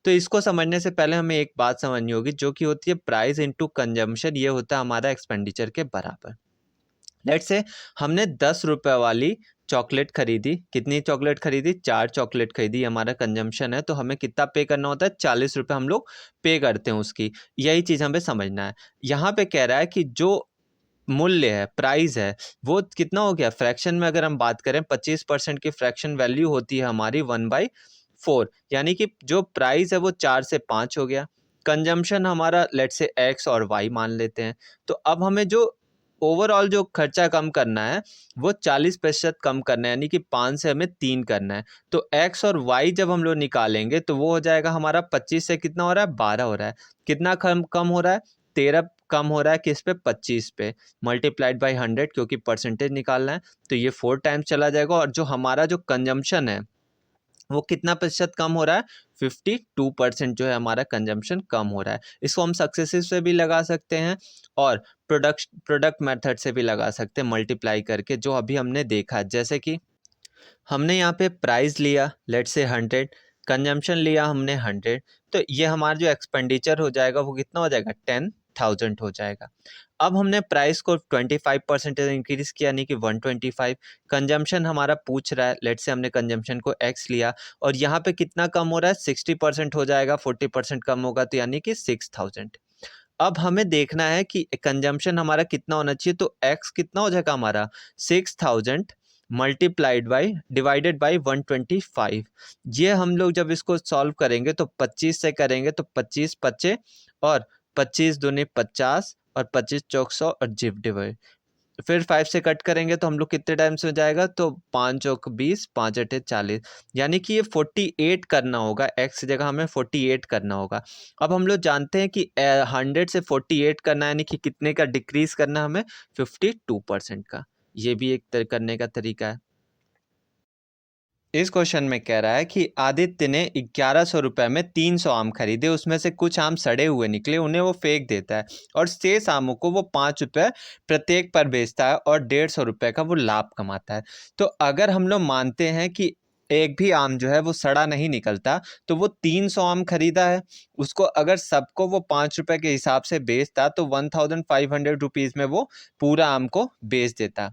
तो इसको समझने से पहले हमें एक बात समझनी होगी जो कि होती है प्राइस इनटू कंजम्पशन, ये होता है हमारा एक्सपेंडिचर के बराबर। लेट्स से हमने 10 रुपए वाली चॉकलेट खरीदी, कितनी चॉकलेट खरीदी 4 चॉकलेट खरीदी, हमारा कंजम्पशन है तो हमें कितना पे करना होता है 40 रुपये हम लोग पे करते हैं उसकी, यही चीज़ हमें समझना है। यहाँ पे कह रहा है कि जो मूल्य है प्राइस है वो कितना हो गया, फ्रैक्शन में अगर हम बात करें 25% की फ्रैक्शन वैल्यू होती है हमारी 1/4, यानी कि जो प्राइस है वो 4 से 5 हो गया। कंजम्पशन हमारा लेट से एक्स और वाई मान लेते हैं। तो अब हमें जो ओवरऑल जो खर्चा कम करना है वो 40% कम करना है, यानी कि 5 से हमें 3 करना है। तो एक्स और वाई जब हम लोग निकालेंगे तो वो हो जाएगा हमारा 25 से कितना हो रहा है 12 हो रहा है, कितना कम हो रहा है 13 कम हो रहा है किस पे 25 पे, मल्टीप्लाइड बाई 100 क्योंकि परसेंटेज निकालना है तो ये 4 टाइम्स चला जाएगा। और जो हमारा जो कंजम्पशन है वो कितना प्रतिशत कम हो रहा है 52% जो है हमारा कंजम्पशन कम हो रहा है। इसको हम सक्सेसिव से भी लगा सकते हैं और प्रोडक्ट मेथड से भी लगा सकते हैं मल्टीप्लाई करके, जो अभी हमने देखा। जैसे कि हमने यहाँ पे प्राइस लिया लेट्स से 100, कंजम्पशन लिया हमने 100, तो ये हमारा जो एक्सपेंडिचर हो जाएगा वो कितना हो जाएगा 10,000 हो जाएगा। अब हमने प्राइस को 25% इंक्रीज किया, यानी कि 125। कंजम्पशन हमारा पूछ रहा है, लेट्स से हमने कंजम्पशन को x लिया और यहाँ पे कितना कम हो रहा है 60% हो जाएगा, 40% कम होगा तो यानी कि 6,000। अब हमें देखना है कि कंजम्पशन हमारा कितना होना चाहिए, तो x कितना हो जाएगा हमारा 6,000 मल्टीप्लाइड बाई डिवाइडेड बाई 125। ये हम लोग जब इसको सॉल्व करेंगे तो 25 से करेंगे तो 25 25 और 25 दूनी 50 और 25 चौक 100 और जिप डिवाइड फिर 5 से कट करेंगे तो हम लोग कितने टाइम्स में जाएगा, तो 5 चौक 20, 5 अठे 40, यानी कि ये 48 करना होगा, x की जगह हमें 48 करना होगा। अब हम लोग जानते हैं कि 100 से 48 करना यानी कि कितने का डिक्रीज करना हमें, 52% का। ये भी एक करने का तरीका है। इस क्वेश्चन में कह रहा है कि आदित्य ने 1100 रुपये में 300 आम खरीदे, उसमें से कुछ आम सड़े हुए निकले, उन्हें वो फेंक देता है और शेष आमों को वो 5 रुपये प्रत्येक पर बेचता है और 150 रुपये का वो लाभ कमाता है। तो अगर हम लोग मानते हैं कि एक भी आम जो है वो सड़ा नहीं निकलता, तो वो 300 आम खरीदा है, उसको अगर सबको वो 5 रुपये के हिसाब से बेचता तो 1500 रुपीज़ में वो पूरा आम को बेच देता।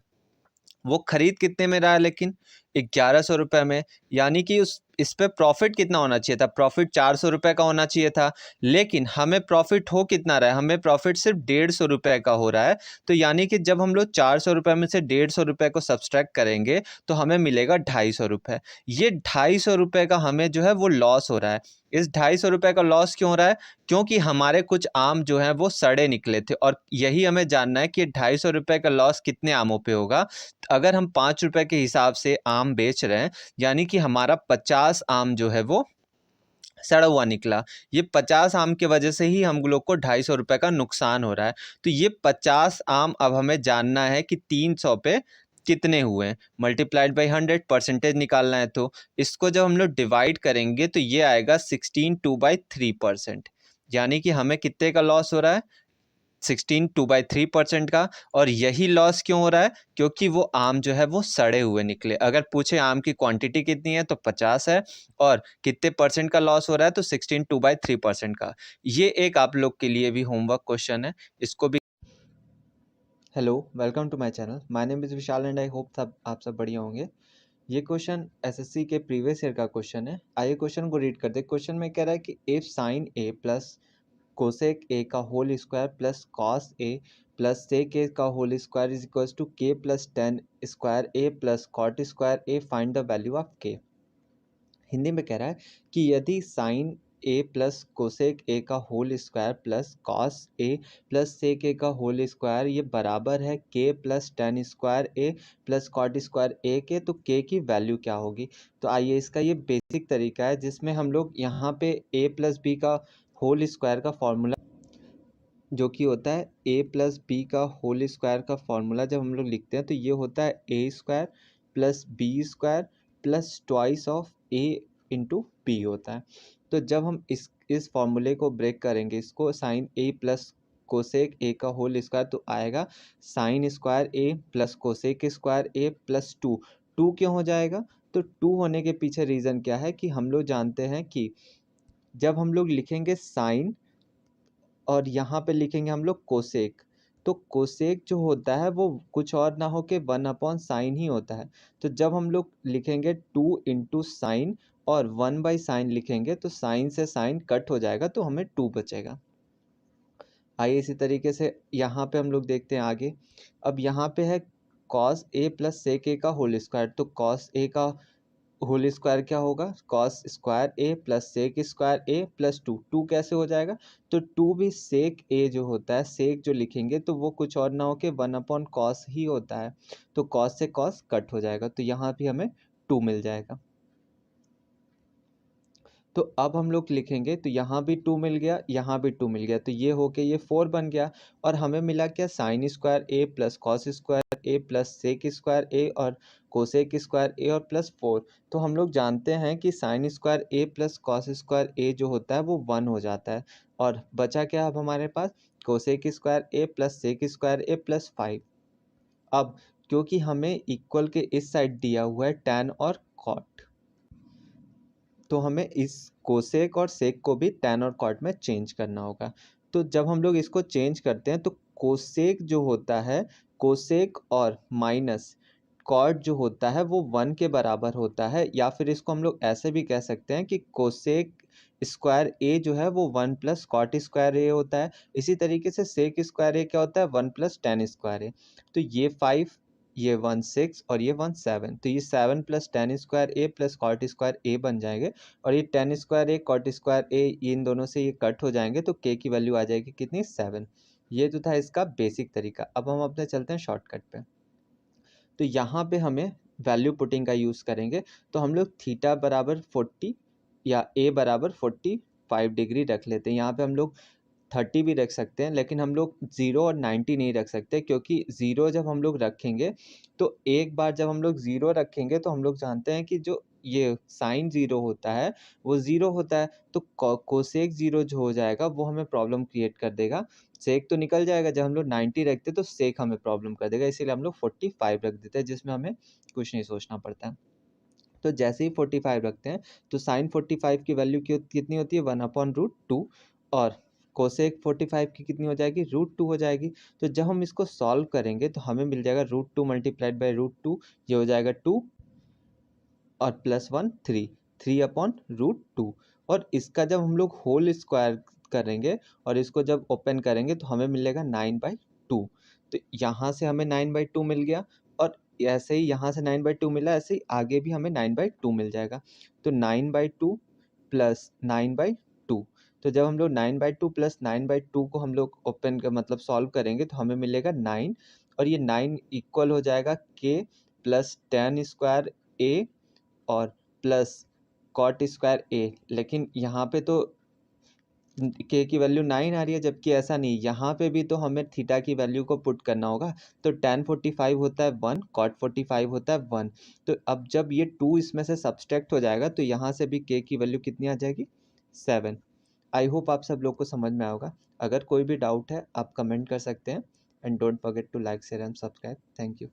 वो खरीद कितने में रहा है, लेकिन 1100 रुपये में, यानी कि इस पे प्रॉफिट कितना होना चाहिए था, प्रॉफिट 400 रुपये का होना चाहिए था, लेकिन हमें प्रॉफिट हो कितना रहा है, हमें प्रॉफिट सिर्फ 150 रुपये का हो रहा है। तो यानी कि जब हम लोग 400 रुपये में से 150 रुपये को सब्सट्रैक्ट करेंगे तो हमें मिलेगा 250 रुपये। ये 250 रुपये का हमें जो है वो लॉस हो रहा है। इस 250 रुपये का लॉस क्यों हो रहा है, क्योंकि हमारे कुछ आम जो हैं वो सड़े निकले थे, और यही हमें जानना है कि 250 रुपये का लॉस कितने आमों पे होगा। अगर हम 5 रुपये के हिसाब से आम बेच रहे हैं, यानी कि हमारा 50 आम जो है वो सड़ा हुआ निकला। ये 50 आम की वजह से ही हम लोग को 250 रुपये का नुकसान हो रहा है। तो ये 50 आम अब हमें जानना है कि 300 पे कितने हुए, मल्टीप्लाइड बाई 100, परसेंटेज निकालना है। तो इसको जब हम लोग डिवाइड करेंगे तो ये आएगा 16/2/3%, यानी कि हमें कितने का लॉस हो रहा है, 16/2/3% का। और यही लॉस क्यों हो रहा है, क्योंकि वो आम जो है वो सड़े हुए निकले। अगर पूछे आम की क्वांटिटी कितनी है तो 50 है, और कितने परसेंट का लॉस हो रहा है तो 16/2/3% का। ये एक आप लोग के लिए भी होमवर्क क्वेश्चन है, इसको भी। Hello, welcome to my channel, my name is Vishal and I hope आप सब बढ़िया होंगे। ये क्वेश्चन एसएससी के प्रीवियस ईयर का क्वेश्चन है। आइए क्वेश्चन को रीड करते हैं। क्वेश्चन में कह रहा है कि if sine A plus cosec A का whole square plus cos A plus sec A का whole square is equals to K plus ten square A plus cot square A, find the value of K. Hindi में कह रहा है कि यदि sine A plus cosec A का whole square plus cos A plus sec A का whole square ये बराबर है K plus ten square A plus cot square ए के, तो के की वैल्यू क्या होगी। तो आइए, इसका ये बेसिक तरीका है जिसमें हम लोग यहाँ पे ए प्लस बी का होल स्क्वायर का फॉर्मूला जो कि होता है ए प्लस बी का होल स्क्वायर का फॉर्मूला जब हम लोग लिखते हैं तो ये होता है ए square plus B square plus twice of A into B होता है। तो जब हम इस फॉर्मूले को ब्रेक करेंगे, इसको sine A plus cosec A का होल स्क्वायर, तो आएगा sine square A plus cosec square A plus two. Two क्यों हो जाएगा, तो टू होने के पीछे रीज़न क्या है कि हम लोग जानते हैं कि जब हम लोग लिखेंगे साइन और यहाँ पे लिखेंगे हम लोग कोसेक, तो कोसेक जो होता है वो कुछ और ना हो के 1/साइन ही होता है। तो जब हम लोग लिखेंगे 2 × साइन और 1/साइन लिखेंगे तो साइन से साइन कट हो जाएगा, तो हमें 2 बचेगा। आइए इसी तरीके से यहाँ पे हम लोग देखते हैं आगे। अब यहाँ पे है cos A plus sec A का होल स्क्वायर, तो कॉस ए का होल स्क्वायर क्या होगा, cos square A plus sec square A plus two. Two कैसे हो जाएगा, तो टू भी सेक ए जो होता है, सेक जो लिखेंगे तो वो कुछ और ना हो के 1/कॉस ही होता है, तो कॉस से कॉस कट हो जाएगा, तो यहाँ भी हमें 2 मिल जाएगा। तो अब हम लोग लिखेंगे तो यहाँ भी 2 मिल गया, यहाँ भी 2 मिल गया, तो ये हो के ये 4 बन गया। और हमें मिला क्या, sign square A plus cos square A plus sec square ए और कोसेक स्क्वायर ए और प्लस 4। तो हम लोग जानते हैं कि sign square A plus cos square ए जो होता है वो 1 हो जाता है। और बचा क्या अब हमारे पास, cosec square A plus sec square A plus 5। अब क्योंकि हमें इक्वल के इस साइड दिया हुआ है टैन और कॉट, तो हमें इस कोसेक और सेक को भी टैन और कॉट में चेंज करना होगा। तो जब हम लोग इसको चेंज करते हैं तो कोसेक जो होता है, कोसेक और माइनस कॉट जो होता है वो 1 के बराबर होता है, या फिर इसको हम लोग ऐसे भी कह सकते हैं कि कोसेक स्क्वायर ए जो है वो 1 प्लस कॉट स्क्वायर ए होता है। इसी तरीके से सेक स्क्वायर ए क्या होता है, 1 प्लस टैन स्क्वायर ए। तो ये 5, ये 1 6 और ये 1 7, तो ये 7 plus tan square A plus cot square ए बन जाएंगे। और ये टैन स्क्वायर ए कॉट स्क्वायर ए इन दोनों से ये कट हो जाएंगे, तो के की वैल्यू आ जाएगी कितनी, 7। ये तो था इसका बेसिक तरीका। अब हम अपने चलते हैं शॉर्टकट पे। तो यहाँ पे हमें वैल्यू पुटिंग का यूज़ करेंगे। तो हम लोग थीटा बराबर 40 या ए बराबर 45 डिग्री रख लेते हैं। यहाँ पे हम लोग 30 भी रख सकते हैं, लेकिन हम लोग 0 और 90 नहीं रख सकते, क्योंकि 0 जब हम लोग रखेंगे तो एक बार जब हम लोग 0 रखेंगे तो हम लोग जानते हैं कि जो ये साइन 0 होता है वो 0 होता है, तो कोसेक 0 जो हो जाएगा वो हमें प्रॉब्लम क्रिएट कर देगा। सेक तो निकल जाएगा, जब हम लोग 90 रखते हैं तो सेक हमें प्रॉब्लम कर देगा, इसीलिए हम लोग 45 रख देते हैं, जिसमें हमें कुछ नहीं सोचना पड़ता है। तो जैसे ही 45 रखते हैं तो साइन 45 की वैल्यू कितनी होती है, 1/√2, और कोसेक 45 की कितनी हो जाएगी, √2 हो जाएगी। तो जब हम इसको सॉल्व करेंगे तो हमें मिल जाएगा √2 मल्टीप्लाइड बाई √2, ये हो जाएगा 2 और +1 3, 3/√2। और इसका जब हम लोग होल स्क्वायर करेंगे और इसको जब ओपन करेंगे तो हमें मिलेगा 9/2। तो यहाँ से हमें 9/2 मिल गया, और ऐसे ही यहाँ से 9/2 मिला, ऐसे ही आगे भी हमें 9/2 मिल जाएगा। तो 9/2 प्लस 9/2, तो जब हम लोग 9/2 प्लस 9/2 को हम लोग ओपन का मतलब सॉल्व करेंगे तो हमें मिलेगा 9, और ये 9 इक्वल हो जाएगा k plus tan square a और प्लस कॉट स्क्वायर ए। लेकिन यहाँ पे तो के की वैल्यू 9 आ रही है, जबकि ऐसा नहीं, यहाँ पे भी तो हमें थीटा की वैल्यू को पुट करना होगा। तो tan 45 होता है 1, कॉट 45 होता है 1। तो अब जब ये 2 इसमें से सब्सट्रैक्ट हो जाएगा तो यहाँ से भी के की वैल्यू कितनी आ जाएगी, 7। आई होप आप सब लोग को समझ में आएगा। अगर कोई भी डाउट है आप कमेंट कर सकते हैं, and don't forget to like share and subscribe. Thank you.